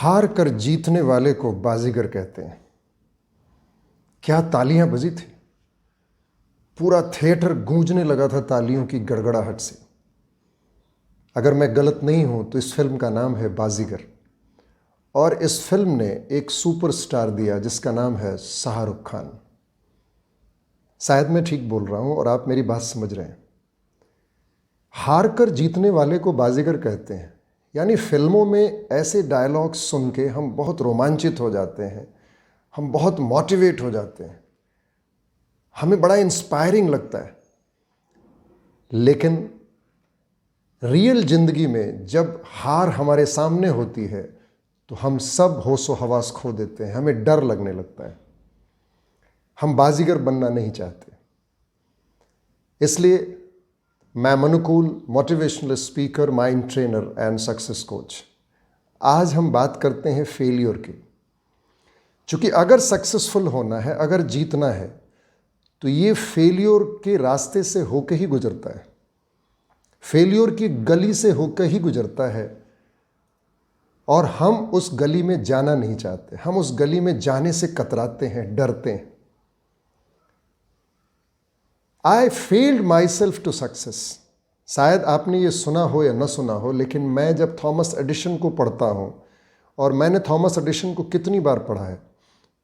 हार कर जीतने वाले को बाजीगर कहते हैं। क्या तालियां बजी थी, पूरा थिएटर गूंजने लगा था तालियों की गड़गड़ाहट से। अगर मैं गलत नहीं हूं तो इस फिल्म का नाम है बाजीगर, और इस फिल्म ने एक सुपरस्टार दिया जिसका नाम है शाहरुख खान। शायद मैं ठीक बोल रहा हूं और आप मेरी बात समझ रहे हैं। हार कर जीतने वाले को बाजीगर कहते हैं, यानी फिल्मों में ऐसे डायलॉग सुन के हम बहुत रोमांचित हो जाते हैं, हम बहुत मोटिवेट हो जाते हैं, हमें बड़ा इंस्पायरिंग लगता है। लेकिन रियल जिंदगी में जब हार हमारे सामने होती है तो हम सब होशो हवास खो देते हैं, हमें डर लगने लगता है, हम बाजीगर बनना नहीं चाहते। इसलिए मैं Manukul, motivational speaker, mind trainer and success coach, आज हम बात करते हैं फेलियर की। क्योंकि अगर सक्सेसफुल होना है, अगर जीतना है, तो ये फेलियर के रास्ते से होकर ही गुजरता है, फेलियर की गली से होकर ही गुजरता है। और हम उस गली में जाना नहीं चाहते, हम उस गली में जाने से कतराते हैं, डरते हैं। I failed myself to success. शायद आपने ये सुना हो या न सुना हो, लेकिन मैं जब थॉमस एडिशन को पढ़ता हूँ, और मैंने थॉमस एडिशन को कितनी बार पढ़ा है,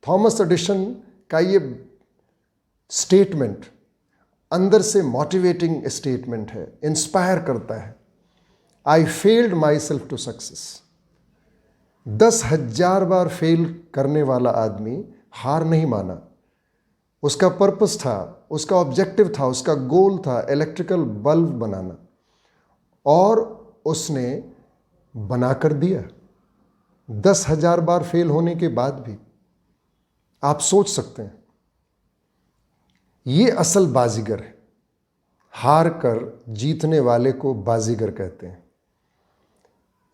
थॉमस एडिशन का ये स्टेटमेंट अंदर से मोटिवेटिंग स्टेटमेंट है, इंस्पायर करता है। I failed myself to success. 10,000 बार फेल करने वाला आदमी हार नहीं माना। उसका पर्पस था, उसका ऑब्जेक्टिव था, उसका गोल था इलेक्ट्रिकल बल्ब बनाना, और उसने बनाकर दिया। 10,000 बार फेल होने के बाद भी। आप सोच सकते हैं, ये असल बाजीगर है। हार कर जीतने वाले को बाजीगर कहते हैं।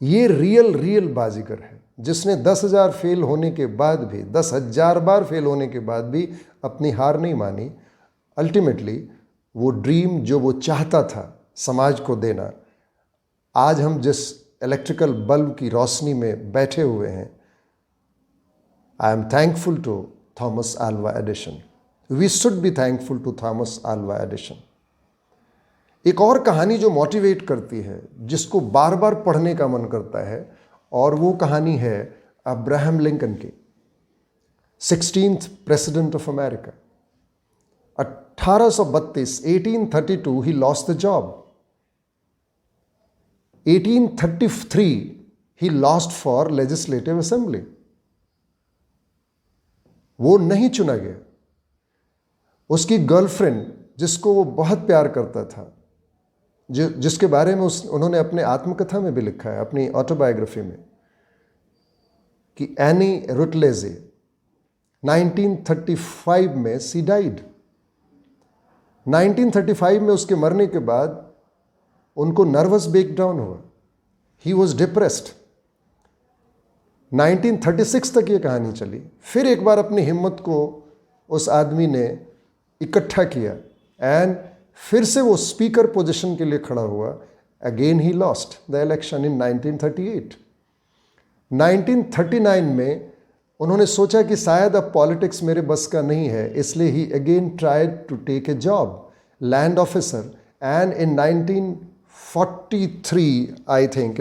ये रियल बाजीगर है, जिसने 10,000 फेल होने के बाद भी, 10,000 बार फेल होने के बाद भी अपनी हार नहीं मानी। अल्टीमेटली वो ड्रीम जो वो चाहता था समाज को देना, आज हम जिस इलेक्ट्रिकल बल्ब की रोशनी में बैठे हुए हैं, I am thankful to Thomas Alva Edison. We should be thankful to Thomas Alva Edison. एक और कहानी जो मोटिवेट करती है, जिसको बार बार पढ़ने का मन करता है, और वो कहानी है अब्राहम लिंकन की, 16th president of America. 1832, 1832 he lost the job. 1833 he lost for legislative assembly. वो नहीं चुना गया। उसकी गर्लफ्रेंड, जिसको वो बहुत प्यार करता था, जिसके बारे में उन्होंने अपने आत्मकथा में भी लिखा है, अपनी ऑटोबायोग्राफी में, कि एनी रुटलेजे, 1935 में सी डाइड। 1935 में उसके मरने के बाद उनको नर्वस ब्रेकडाउन हुआ, ही वॉज डिप्रेस्ड। 1936 तक ये कहानी चली। फिर एक बार अपनी हिम्मत को उस आदमी ने इकट्ठा किया, एंड फिर से वो स्पीकर पोजीशन के लिए खड़ा हुआ। Again he lost the election in 1938। 1939 में उन्होंने सोचा कि शायद अब पॉलिटिक्स मेरे बस का नहीं है, इसलिए he again tried to take a job, land officer, and in 1943, I think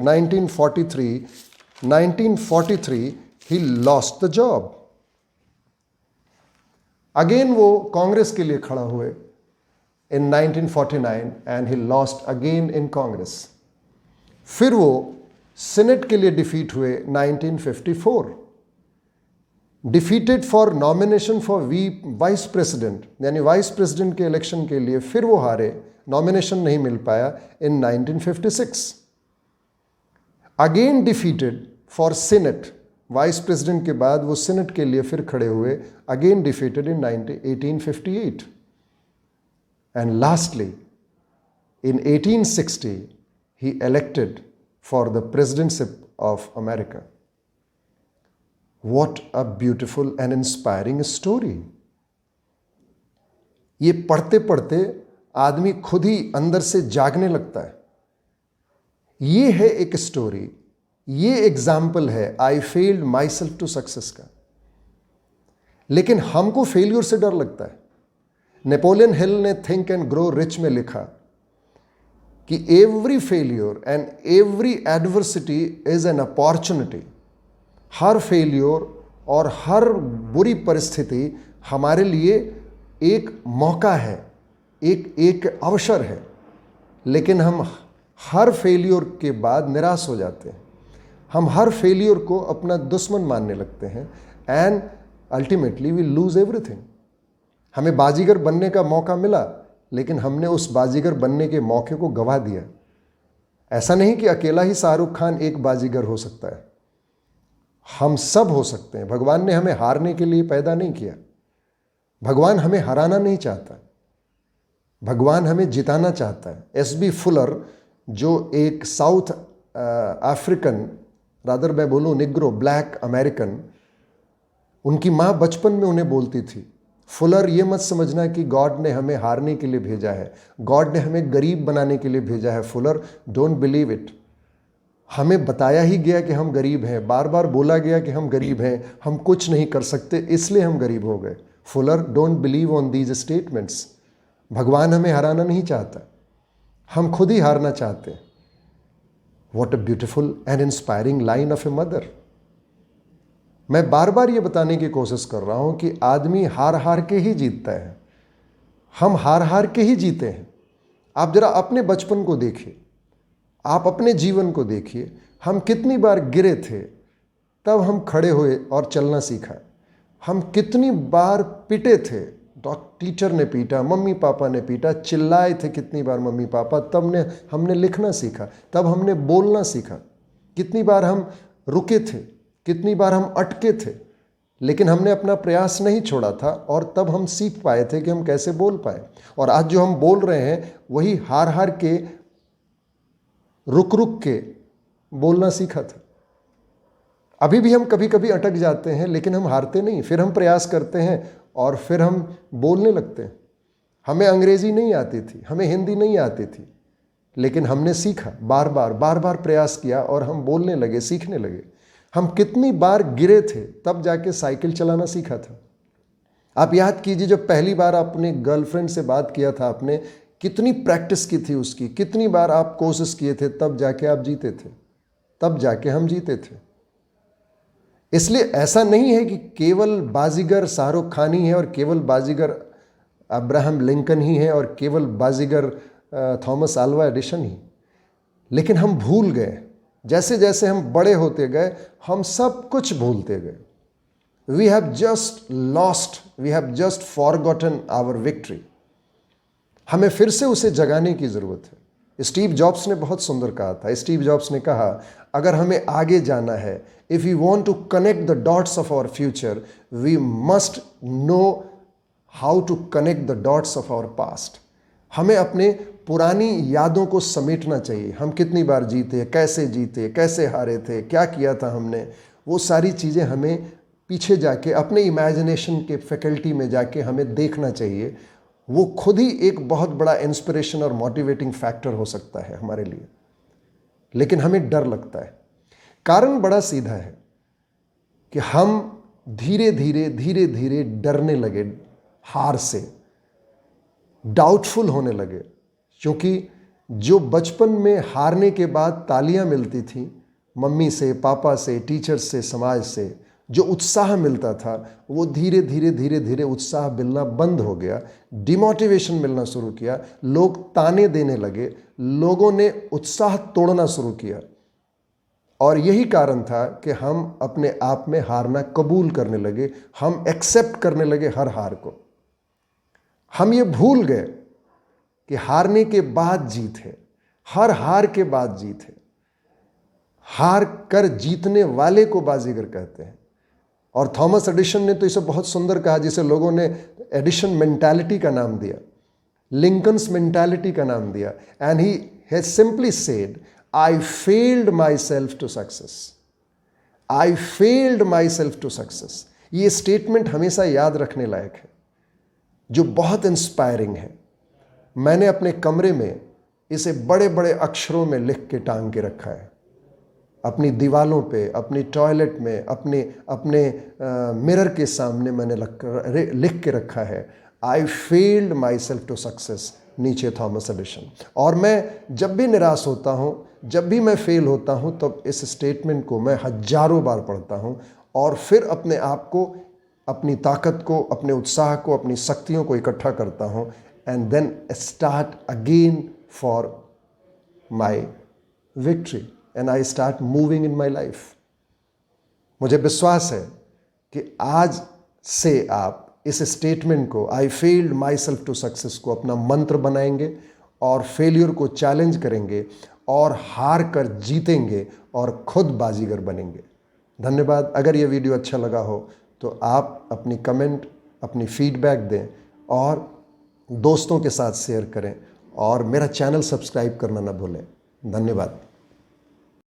1943 he lost the job. Again वो कांग्रेस के लिए खड़ा हुए in 1949 and he lost again in Congress. फिर वो सीनेट के लिए डिफीट हुए 1954, defeated for nomination for vice president, यानी वाइस प्रेसिडेंट के इलेक्शन के लिए फिर वो हारे, नॉमिनेशन नहीं मिल पाया in 1956। Again defeated for senate, vice president के बाद वो सीनेट के लिए फिर खड़े हुए, again defeated in 1858। And lastly, in 1860, he elected for the presidency of America. What a beautiful and inspiring story. ये पढ़ते पढ़ते आदमी खुद ही अंदर से जागने लगता है। ये है एक स्टोरी ये एग्जाम्पल है I failed myself to success का। लेकिन हमको फेल्यूर से डर लगता है। नेपोलियन हिल ने थिंक एंड ग्रो रिच में लिखा कि every failure and every adversity is an opportunity. Her failure और हर बुरी परिस्थिति हमारे लिए एक मौका है, एक अवसर है। लेकिन हम हर फेल्योर के बाद निराश हो जाते हैं। हम हर फेल्योर को अपना दुश्मन मानने लगते हैं and ultimately we lose everything. हमें बाजीगर बनने का मौका मिला, लेकिन हमने उस बाजीगर बनने के मौके को गंवा दिया। ऐसा नहीं कि अकेला ही शाहरुख खान एक बाजीगर हो सकता है, हम सब हो सकते हैं। भगवान ने हमें हारने के लिए पैदा नहीं किया। भगवान हमें हराना नहीं चाहता, भगवान हमें जिताना चाहता है। एस.बी. फुलर, जो एक साउथ अफ्रीकन, रादर मैं बोलूँ निग्रो, ब्लैक अमेरिकन, उनकी माँ बचपन में उन्हें बोलती थी, फुलर ये मत समझना कि गॉड ने हमें हारने के लिए भेजा है, गॉड ने हमें गरीब बनाने के लिए भेजा है। Fuller, don't believe it. हमें बताया ही गया कि हम गरीब हैं, बार बार बोला गया कि हम गरीब हैं, हम कुछ नहीं कर सकते, इसलिए हम गरीब हो गए। Fuller, don't believe on these statements. भगवान हमें हराना नहीं चाहता, हम खुद ही हारना चाहते हैं। What a beautiful and inspiring line of a mother. मैं बार बार ये बताने की कोशिश कर रहा हूं कि आदमी हार हार के ही जीतता है। हम हार हार के ही जीते हैं। आप जरा अपने बचपन को देखिए, आप अपने जीवन को देखिए। हम कितनी बार गिरे थे, तब हम खड़े हुए और चलना सीखा। हम कितनी बार पिटे थे, टीचर ने पीटा, मम्मी पापा ने पीटा, चिल्लाए थे कितनी बार मम्मी पापा, तब हमने लिखना सीखा, तब हमने बोलना सीखा। कितनी बार हम रुके थे, कितनी बार हम अटके थे, लेकिन हमने अपना प्रयास नहीं छोड़ा था और तब हम सीख पाए थे कि हम कैसे बोल पाए। और आज जो हम बोल रहे हैं वही हार हार के, रुक रुक के बोलना सीखा था। अभी भी हम कभी कभी अटक जाते हैं, लेकिन हम हारते नहीं, फिर हम प्रयास करते हैं और फिर हम बोलने लगते हैं। हमें अंग्रेजी नहीं आती थी, हमें हिंदी नहीं आती थी, लेकिन हमने सीखा, बार बार प्रयास किया और हम बोलने लगे, सीखने लगे। हम कितनी बार गिरे थे, तब जाके साइकिल चलाना सीखा था। आप याद कीजिए, जब पहली बार अपने गर्लफ्रेंड से बात किया था आपने, कितनी प्रैक्टिस की थी उसकी, कितनी बार आप कोशिश किए थे, तब जाके आप जीते थे, तब जाके हम जीते थे। इसलिए ऐसा नहीं है कि केवल बाजीगर शाहरुख खान ही है और केवल बाजीगर अब्राहम लिंकन ही है और केवल बाजीगर थॉमस अल्वा एडिसन ही। लेकिन हम भूल गए, जैसे जैसे हम बड़े होते गए हम सब कुछ भूलते गए। We have just lost, we have just forgotten our victory. हमें फिर से उसे जगाने की ज़रूरत है। स्टीव जॉब्स ने बहुत सुंदर कहा था। स्टीव जॉब्स ने कहा, अगर हमें आगे जाना है, if you want to connect the dots of our future, we must know how to connect the dots of our past. हमें अपने पुरानी यादों को समेटना चाहिए। हम कितनी बार जीते, कैसे हारे थे, क्या किया था हमने, वो सारी चीज़ें हमें पीछे जाके अपने इमेजिनेशन के फैकल्टी में जाके हमें देखना चाहिए। वो खुद ही एक बहुत बड़ा इंस्पिरेशन और मोटिवेटिंग फैक्टर हो सकता है हमारे लिए। लेकिन हमें डर लगता है। कारण बड़ा सीधा है कि हम धीरे धीरे डरने लगे हार से, डाउटफुल होने लगे। क्योंकि जो बचपन में हारने के बाद तालियां मिलती थी मम्मी से, पापा से, टीचर से, समाज से, जो उत्साह मिलता था, वो धीरे धीरे उत्साह मिलना बंद हो गया। डिमोटिवेशन मिलना शुरू किया, लोग ताने देने लगे, लोगों ने उत्साह तोड़ना शुरू किया। और यही कारण था कि हम अपने आप में हारना कबूल करने लगे, हम एक्सेप्ट करने लगे हर हार को। हम ये भूल गए कि हारने के बाद जीत है, हर हार के बाद जीत है। हार कर जीतने वाले को बाजीगर कहते हैं। और थॉमस एडिसन ने तो इसे बहुत सुंदर कहा, जिसे लोगों ने एडिशन मेंटालिटी का नाम दिया, लिंकन्स मेंटालिटी का नाम दिया। And he has simply said, I failed myself to success. I failed myself to success. ये स्टेटमेंट हमेशा याद रखने लायक है, जो बहुत इंस्पायरिंग है। मैंने अपने कमरे में इसे बड़े बड़े अक्षरों में लिख के टांग के रखा है। अपनी दीवालों पे, अपनी टॉयलेट में, अपने मिरर के सामने मैंने लिख के रखा है, I failed myself to success, नीचे थॉमस एडिसन। और मैं जब भी निराश होता हूँ, जब भी मैं फेल होता हूँ, तब इस स्टेटमेंट को मैं हजारों बार पढ़ता हूँ और फिर अपने आप को, अपनी ताकत को, अपने उत्साह को, अपनी शक्तियों को इकट्ठा करता हूँ and then start again for my victory and I start moving in my life. मुझे विश्वास है कि आज से आप इस स्टेटमेंट को, I failed myself to success, को अपना मंत्र बनाएंगे और फेलियर को चैलेंज करेंगे और हार कर जीतेंगे और खुद बाजीगर बनेंगे। धन्यवाद। अगर ये वीडियो अच्छा लगा हो तो आप अपनी कमेंट, अपनी फीडबैक दें और दोस्तों के साथ शेयर करें और मेरा चैनल सब्सक्राइब करना ना भूलें। धन्यवाद।